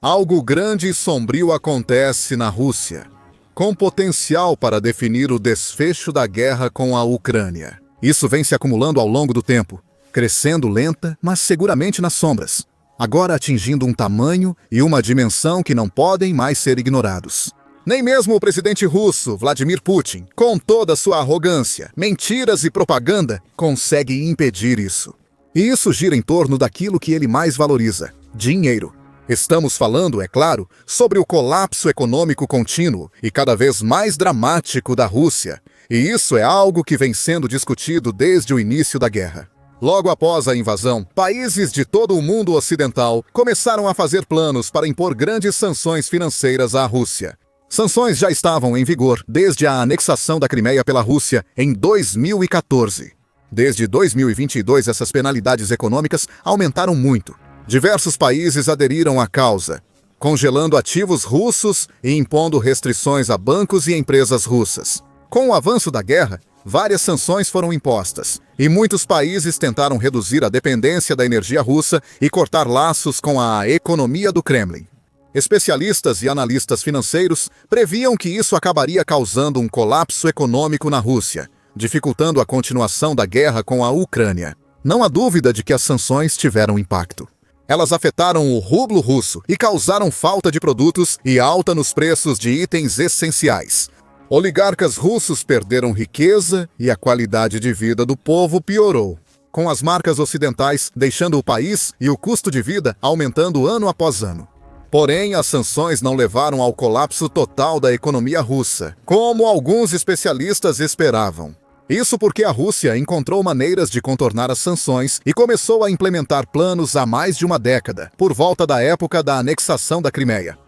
Algo grande e sombrio acontece na Rússia, com potencial para definir o desfecho da guerra com a Ucrânia. Isso vem se acumulando ao longo do tempo, crescendo lenta, mas seguramente nas sombras, agora atingindo um tamanho e uma dimensão que não podem mais ser ignorados. Nem mesmo o presidente russo, Vladimir Putin, com toda sua arrogância, mentiras e propaganda, consegue impedir isso. E isso gira em torno daquilo que ele mais valoriza: dinheiro. Estamos falando, é claro, sobre o colapso econômico contínuo e cada vez mais dramático da Rússia. E isso é algo que vem sendo discutido desde o início da guerra. Logo após a invasão, países de todo o mundo ocidental começaram a fazer planos para impor grandes sanções financeiras à Rússia. Sanções já estavam em vigor desde a anexação da Crimeia pela Rússia em 2014. Desde 2022, essas penalidades econômicas aumentaram muito. Diversos países aderiram à causa, congelando ativos russos e impondo restrições a bancos e empresas russas. Com o avanço da guerra, várias sanções foram impostas, e muitos países tentaram reduzir a dependência da energia russa e cortar laços com a economia do Kremlin. Especialistas e analistas financeiros previam que isso acabaria causando um colapso econômico na Rússia, dificultando a continuação da guerra com a Ucrânia. Não há dúvida de que as sanções tiveram impacto. Elas afetaram o rublo russo e causaram falta de produtos e alta nos preços de itens essenciais. Oligarcas russos perderam riqueza e a qualidade de vida do povo piorou, com as marcas ocidentais deixando o país e o custo de vida aumentando ano após ano. Porém, as sanções não levaram ao colapso total da economia russa, como alguns especialistas esperavam. Isso porque a Rússia encontrou maneiras de contornar as sanções e começou a implementar planos há mais de uma década, por volta da época da anexação da Crimeia.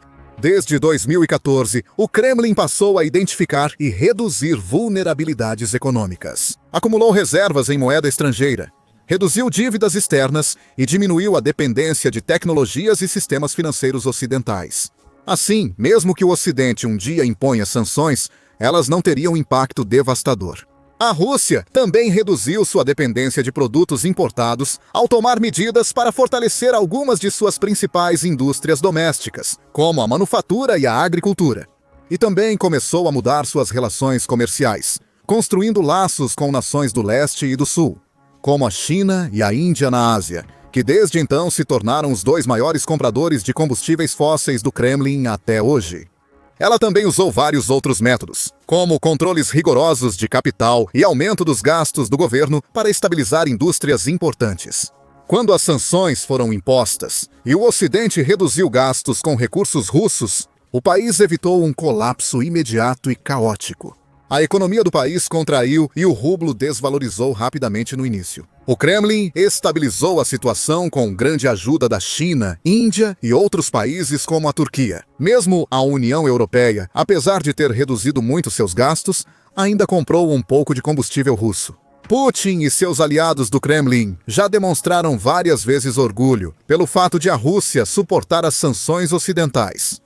Desde 2014, o Kremlin passou a identificar e reduzir vulnerabilidades econômicas. Acumulou reservas em moeda estrangeira, reduziu dívidas externas e diminuiu a dependência de tecnologias e sistemas financeiros ocidentais. Assim, mesmo que o Ocidente um dia imponha sanções, elas não teriam impacto devastador. A Rússia também reduziu sua dependência de produtos importados ao tomar medidas para fortalecer algumas de suas principais indústrias domésticas, como a manufatura e a agricultura. E também começou a mudar suas relações comerciais, construindo laços com nações do leste e do sul, como a China e a Índia na Ásia, que desde então se tornaram os dois maiores compradores de combustíveis fósseis do Kremlin até hoje. Ela também usou vários outros métodos, como controles rigorosos de capital e aumento dos gastos do governo para estabilizar indústrias importantes. Quando as sanções foram impostas e o Ocidente reduziu gastos com recursos russos, o país evitou um colapso imediato e caótico. A economia do país contraiu e o rublo desvalorizou rapidamente no início. O Kremlin estabilizou a situação com grande ajuda da China, Índia e outros países como a Turquia. Mesmo a União Europeia, apesar de ter reduzido muito seus gastos, ainda comprou um pouco de combustível russo. Putin e seus aliados do Kremlin já demonstraram várias vezes orgulho pelo fato de a Rússia suportar as sanções ocidentais.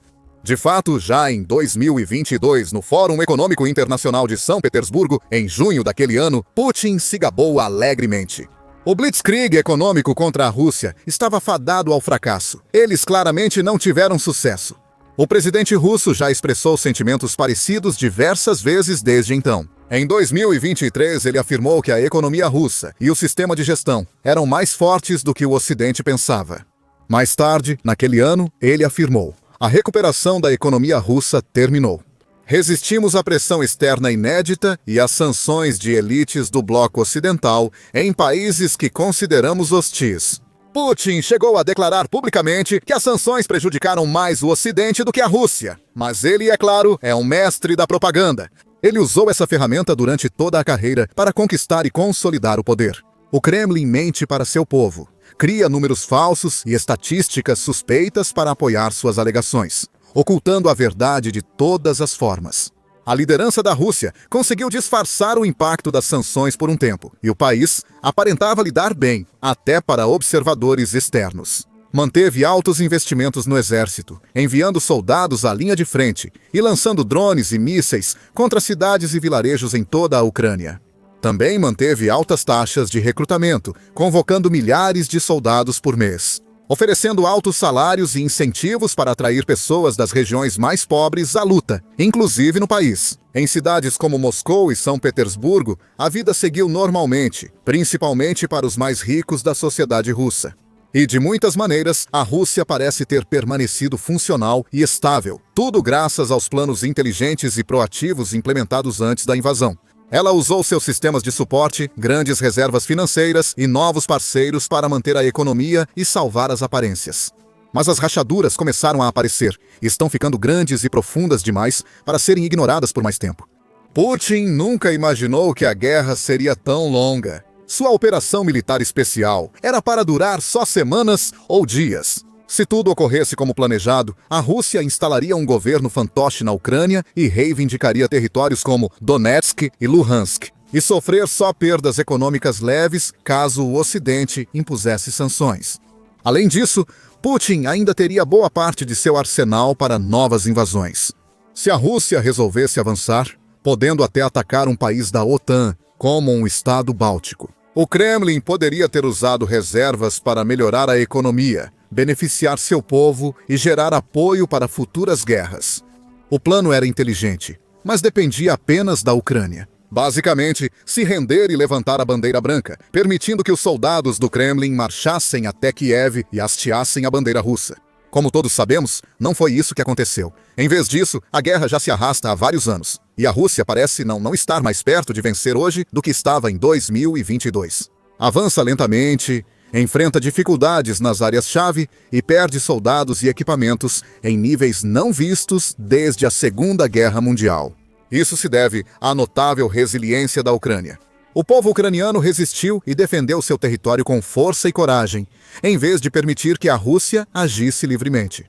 De fato, já em 2022, no Fórum Econômico Internacional de São Petersburgo, em junho daquele ano, Putin se gabou alegremente. O blitzkrieg econômico contra a Rússia estava fadado ao fracasso. Eles claramente não tiveram sucesso. O presidente russo já expressou sentimentos parecidos diversas vezes desde então. Em 2023, ele afirmou que a economia russa e o sistema de gestão eram mais fortes do que o Ocidente pensava. Mais tarde, naquele ano, ele afirmou: a recuperação da economia russa terminou. Resistimos à pressão externa inédita e às sanções de elites do bloco ocidental em países que consideramos hostis. Putin chegou a declarar publicamente que as sanções prejudicaram mais o Ocidente do que a Rússia. Mas ele, é claro, é um mestre da propaganda. Ele usou essa ferramenta durante toda a carreira para conquistar e consolidar o poder. O Kremlin mente para seu povo. Cria números falsos e estatísticas suspeitas para apoiar suas alegações, ocultando a verdade de todas as formas. A liderança da Rússia conseguiu disfarçar o impacto das sanções por um tempo, e o país aparentava lidar bem, até para observadores externos. Manteve altos investimentos no exército, enviando soldados à linha de frente e lançando drones e mísseis contra cidades e vilarejos em toda a Ucrânia. Também manteve altas taxas de recrutamento, convocando milhares de soldados por mês. oferecendo altos salários e incentivos para atrair pessoas das regiões mais pobres à luta, inclusive no país. Em cidades como Moscou e São Petersburgo, a vida seguiu normalmente, principalmente para os mais ricos da sociedade russa. E, de muitas maneiras, a Rússia parece ter permanecido funcional e estável, tudo graças aos planos inteligentes e proativos implementados antes da invasão. Ela usou seus sistemas de suporte, grandes reservas financeiras e novos parceiros para manter a economia e salvar as aparências. Mas as rachaduras começaram a aparecer e estão ficando grandes e profundas demais para serem ignoradas por mais tempo. Putin nunca imaginou que a guerra seria tão longa. Sua operação militar especial era para durar só semanas ou dias. Se tudo ocorresse como planejado, a Rússia instalaria um governo fantoche na Ucrânia e reivindicaria territórios como Donetsk e Luhansk, e sofrer só perdas econômicas leves caso o Ocidente impusesse sanções. Além disso, Putin ainda teria boa parte de seu arsenal para novas invasões. Se a Rússia resolvesse avançar, podendo até atacar um país da OTAN, como um estado báltico, o Kremlin poderia ter usado reservas para melhorar a economia, beneficiar seu povo e gerar apoio para futuras guerras. O plano era inteligente, mas dependia apenas da Ucrânia. Basicamente, se render e levantar a bandeira branca, permitindo que os soldados do Kremlin marchassem até Kiev e hasteassem a bandeira russa. Como todos sabemos, não foi isso que aconteceu. Em vez disso, a guerra já se arrasta há vários anos, e a Rússia parece não estar mais perto de vencer hoje do que estava em 2022. Avança lentamente, enfrenta dificuldades nas áreas-chave e perde soldados e equipamentos em níveis não vistos desde a Segunda Guerra Mundial. Isso se deve à notável resiliência da Ucrânia. O povo ucraniano resistiu e defendeu seu território com força e coragem, em vez de permitir que a Rússia agisse livremente.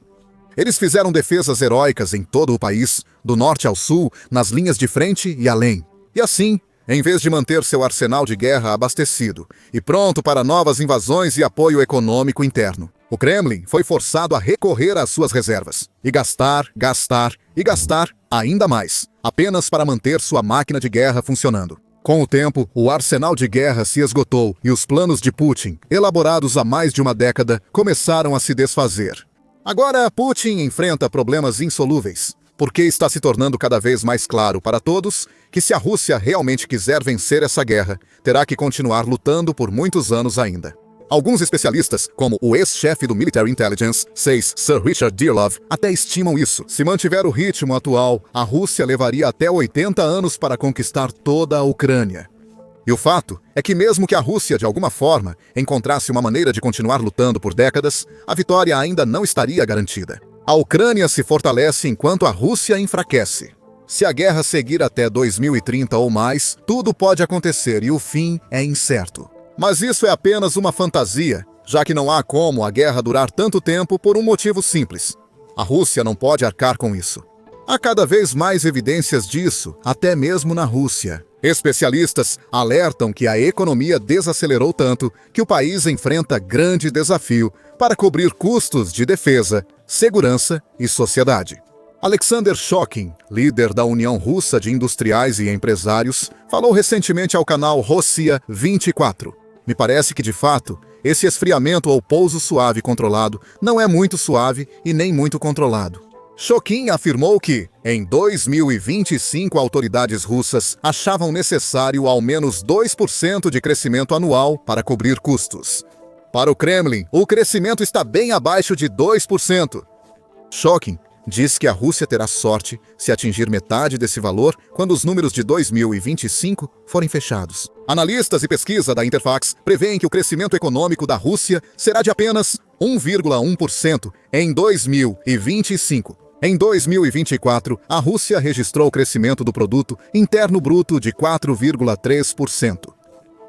Eles fizeram defesas heróicas em todo o país, do norte ao sul, nas linhas de frente e além. E assim, em vez de manter seu arsenal de guerra abastecido e pronto para novas invasões e apoio econômico interno, o Kremlin foi forçado a recorrer às suas reservas e gastar e gastar ainda mais, apenas para manter sua máquina de guerra funcionando. Com o tempo, o arsenal de guerra se esgotou e os planos de Putin, elaborados há mais de uma década, começaram a se desfazer. Agora, Putin enfrenta problemas insolúveis, porque está se tornando cada vez mais claro para todos que se a Rússia realmente quiser vencer essa guerra, terá que continuar lutando por muitos anos ainda. Alguns especialistas, como o ex-chefe do Military Intelligence, Sir Richard Dearlove, até estimam isso. Se mantiver o ritmo atual, a Rússia levaria até 80 anos para conquistar toda a Ucrânia. E o fato é que mesmo que a Rússia, de alguma forma, encontrasse uma maneira de continuar lutando por décadas, a vitória ainda não estaria garantida. A Ucrânia se fortalece enquanto a Rússia enfraquece. Se a guerra seguir até 2030 ou mais, tudo pode acontecer e o fim é incerto. Mas isso é apenas uma fantasia, já que não há como a guerra durar tanto tempo por um motivo simples. A Rússia não pode arcar com isso. Há cada vez mais evidências disso, até mesmo na Rússia. Especialistas alertam que a economia desacelerou tanto que o país enfrenta grande desafio para cobrir custos de defesa, segurança e sociedade. Alexander Shokin, líder da União Russa de Industriais e Empresários, falou recentemente ao canal Rossiya 24. Me parece que, de fato, esse esfriamento ou pouso suave controlado não é muito suave e nem muito controlado. Shokin afirmou que, em 2025, autoridades russas achavam necessário ao menos 2% de crescimento anual para cobrir custos. Para o Kremlin, o crescimento está bem abaixo de 2%. Shokin diz que a Rússia terá sorte se atingir metade desse valor quando os números de 2025 forem fechados. Analistas e pesquisa da Interfax prevêem que o crescimento econômico da Rússia será de apenas 1,1% em 2025. Em 2024, a Rússia registrou o crescimento do produto interno bruto de 4,3%.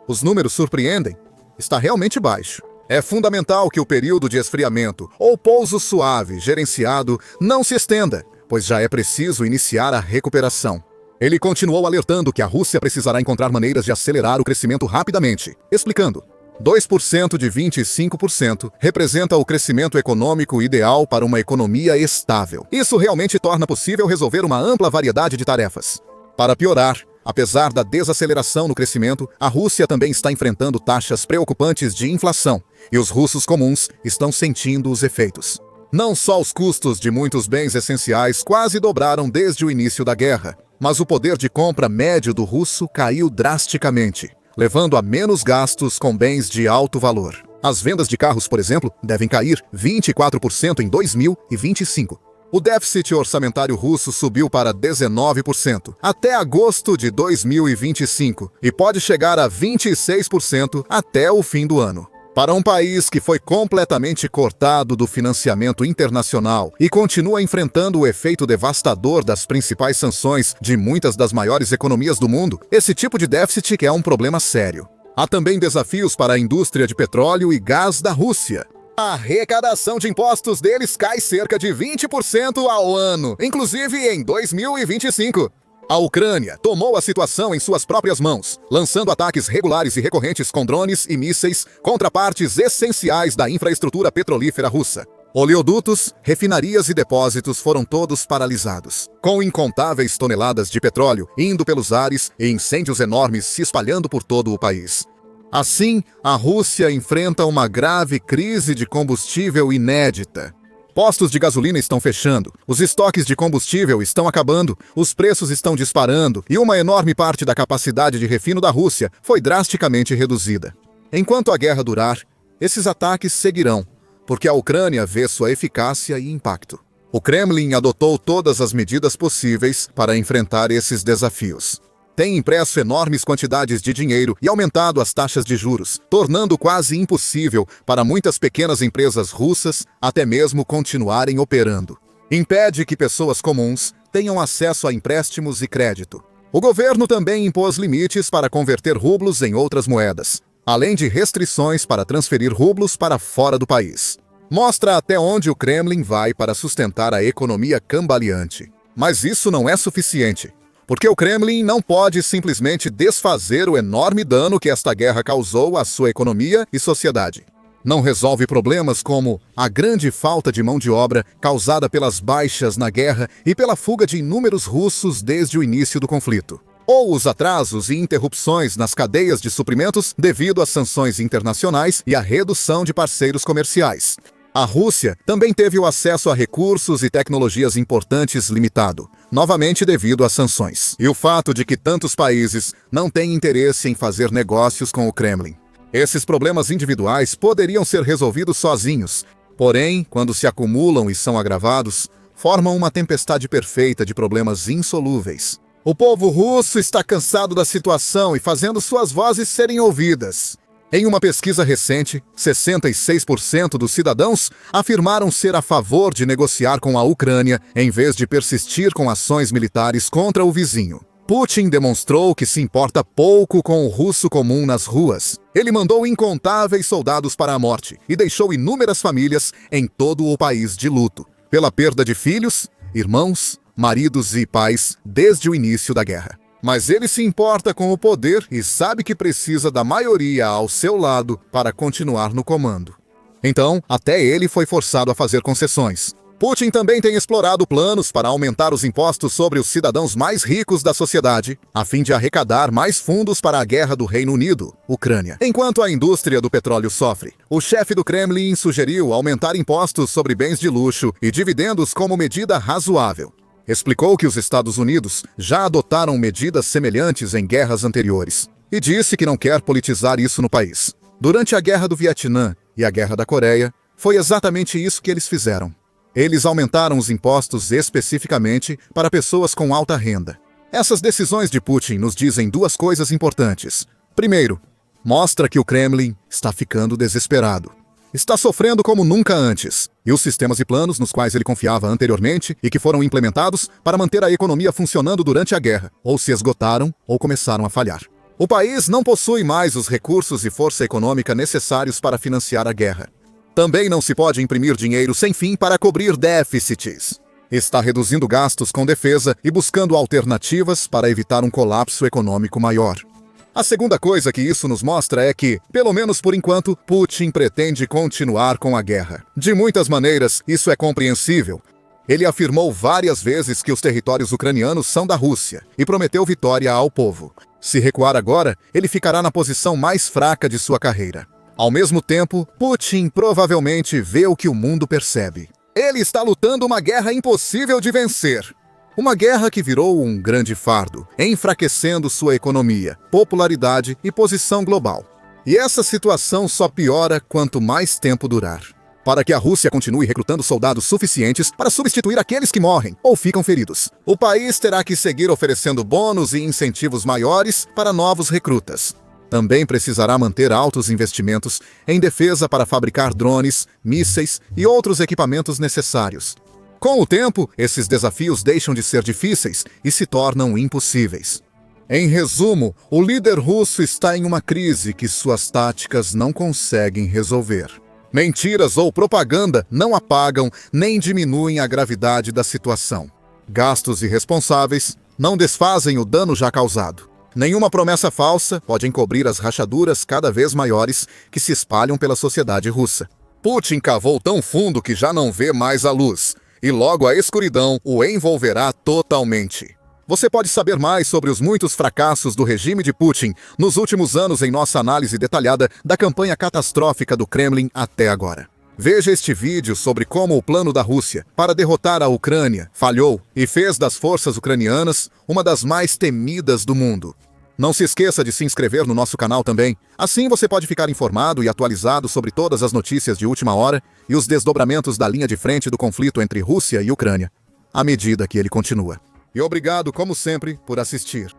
Os números surpreendem. Está realmente baixo. É fundamental que o período de esfriamento ou pouso suave gerenciado não se estenda, pois já é preciso iniciar a recuperação. Ele continuou alertando que a Rússia precisará encontrar maneiras de acelerar o crescimento rapidamente, explicando: 2% de 25% representa o crescimento econômico ideal para uma economia estável. Isso realmente torna possível resolver uma ampla variedade de tarefas. Para piorar, Apesar da desaceleração no crescimento, a Rússia também está enfrentando taxas preocupantes de inflação, e os russos comuns estão sentindo os efeitos. Não só os custos de muitos bens essenciais quase dobraram desde o início da guerra, mas o poder de compra médio do russo caiu drasticamente, levando a menos gastos com bens de alto valor. As vendas de carros, por exemplo, devem cair 24% em 2025. O déficit orçamentário russo subiu para 19% até agosto de 2025 e pode chegar a 26% até o fim do ano. Para um país que foi completamente cortado do financiamento internacional e continua enfrentando o efeito devastador das principais sanções de muitas das maiores economias do mundo, esse tipo de déficit é um problema sério. Há também desafios para a indústria de petróleo e gás da Rússia. A arrecadação de impostos deles cai cerca de 20% ao ano, inclusive em 2025. A Ucrânia tomou a situação em suas próprias mãos, lançando ataques regulares e recorrentes com drones e mísseis contra partes essenciais da infraestrutura petrolífera russa. Oleodutos, refinarias e depósitos foram todos paralisados, com incontáveis toneladas de petróleo indo pelos ares e incêndios enormes se espalhando por todo o país. Assim, a Rússia enfrenta uma grave crise de combustível inédita. Postos de gasolina estão fechando, os estoques de combustível estão acabando, os preços estão disparando e uma enorme parte da capacidade de refino da Rússia foi drasticamente reduzida. Enquanto a guerra durar, esses ataques seguirão, porque a Ucrânia vê sua eficácia e impacto. O Kremlin adotou todas as medidas possíveis para enfrentar esses desafios. Tem impresso enormes quantidades de dinheiro e aumentado as taxas de juros, tornando quase impossível para muitas pequenas empresas russas até mesmo continuarem operando. Impede que pessoas comuns tenham acesso a empréstimos e crédito. O governo também impôs limites para converter rublos em outras moedas, além de restrições para transferir rublos para fora do país. Mostra até onde o Kremlin vai para sustentar a economia cambaleante. Mas isso não é suficiente, porque o Kremlin não pode simplesmente desfazer o enorme dano que esta guerra causou à sua economia e sociedade. Não resolve problemas como a grande falta de mão de obra causada pelas baixas na guerra e pela fuga de inúmeros russos desde o início do conflito, ou os atrasos e interrupções nas cadeias de suprimentos devido às sanções internacionais e à redução de parceiros comerciais. A Rússia também teve o acesso a recursos e tecnologias importantes limitado, novamente devido às sanções, e o fato de que tantos países não têm interesse em fazer negócios com o Kremlin. Esses problemas individuais poderiam ser resolvidos sozinhos, porém, quando se acumulam e são agravados, formam uma tempestade perfeita de problemas insolúveis. O povo russo está cansado da situação e fazendo suas vozes serem ouvidas. Em uma pesquisa recente, 66% dos cidadãos afirmaram ser a favor de negociar com a Ucrânia em vez de persistir com ações militares contra o vizinho. Putin demonstrou que se importa pouco com o russo comum nas ruas. Ele mandou incontáveis soldados para a morte e deixou inúmeras famílias em todo o país de luto, pela perda de filhos, irmãos, maridos e pais desde o início da guerra. Mas ele se importa com o poder e sabe que precisa da maioria ao seu lado para continuar no comando. Então, até ele foi forçado a fazer concessões. Putin também tem explorado planos para aumentar os impostos sobre os cidadãos mais ricos da sociedade, a fim de arrecadar mais fundos para a guerra do Reino Unido, Ucrânia. Enquanto a indústria do petróleo sofre, o chefe do Kremlin sugeriu aumentar impostos sobre bens de luxo e dividendos como medida razoável. Explicou que os Estados Unidos já adotaram medidas semelhantes em guerras anteriores e disse que não quer politizar isso no país. Durante a Guerra do Vietnã e a Guerra da Coreia, foi exatamente isso que eles fizeram. Eles aumentaram os impostos especificamente para pessoas com alta renda. Essas decisões de Putin nos dizem duas coisas importantes. Primeiro, mostra que o Kremlin está ficando desesperado. Está sofrendo como nunca antes, e os sistemas e planos nos quais ele confiava anteriormente e que foram implementados para manter a economia funcionando durante a guerra, ou se esgotaram ou começaram a falhar. O país não possui mais os recursos e força econômica necessários para financiar a guerra. Também não se pode imprimir dinheiro sem fim para cobrir déficits. Está reduzindo gastos com defesa e buscando alternativas para evitar um colapso econômico maior. A segunda coisa que isso nos mostra é que, pelo menos por enquanto, Putin pretende continuar com a guerra. De muitas maneiras, isso é compreensível. Ele afirmou várias vezes que os territórios ucranianos são da Rússia e prometeu vitória ao povo. Se recuar agora, ele ficará na posição mais fraca de sua carreira. Ao mesmo tempo, Putin provavelmente vê o que o mundo percebe. Ele está lutando uma guerra impossível de vencer. Uma guerra que virou um grande fardo, enfraquecendo sua economia, popularidade e posição global. E essa situação só piora quanto mais tempo durar. Para que a Rússia continue recrutando soldados suficientes para substituir aqueles que morrem ou ficam feridos, o país terá que seguir oferecendo bônus e incentivos maiores para novos recrutas. Também precisará manter altos investimentos em defesa para fabricar drones, mísseis e outros equipamentos necessários. Com o tempo, esses desafios deixam de ser difíceis e se tornam impossíveis. Em resumo, o líder russo está em uma crise que suas táticas não conseguem resolver. Mentiras ou propaganda não apagam nem diminuem a gravidade da situação. Gastos irresponsáveis não desfazem o dano já causado. Nenhuma promessa falsa pode encobrir as rachaduras cada vez maiores que se espalham pela sociedade russa. Putin cavou tão fundo que já não vê mais a luz, e logo a escuridão o envolverá totalmente. Você pode saber mais sobre os muitos fracassos do regime de Putin nos últimos anos em nossa análise detalhada da campanha catastrófica do Kremlin até agora. Veja este vídeo sobre como o plano da Rússia para derrotar a Ucrânia falhou e fez das forças ucranianas uma das mais temidas do mundo. Não se esqueça de se inscrever no nosso canal também. Assim você pode ficar informado e atualizado sobre todas as notícias de última hora e os desdobramentos da linha de frente do conflito entre Rússia e Ucrânia, à medida que ele continua. E obrigado, como sempre, por assistir.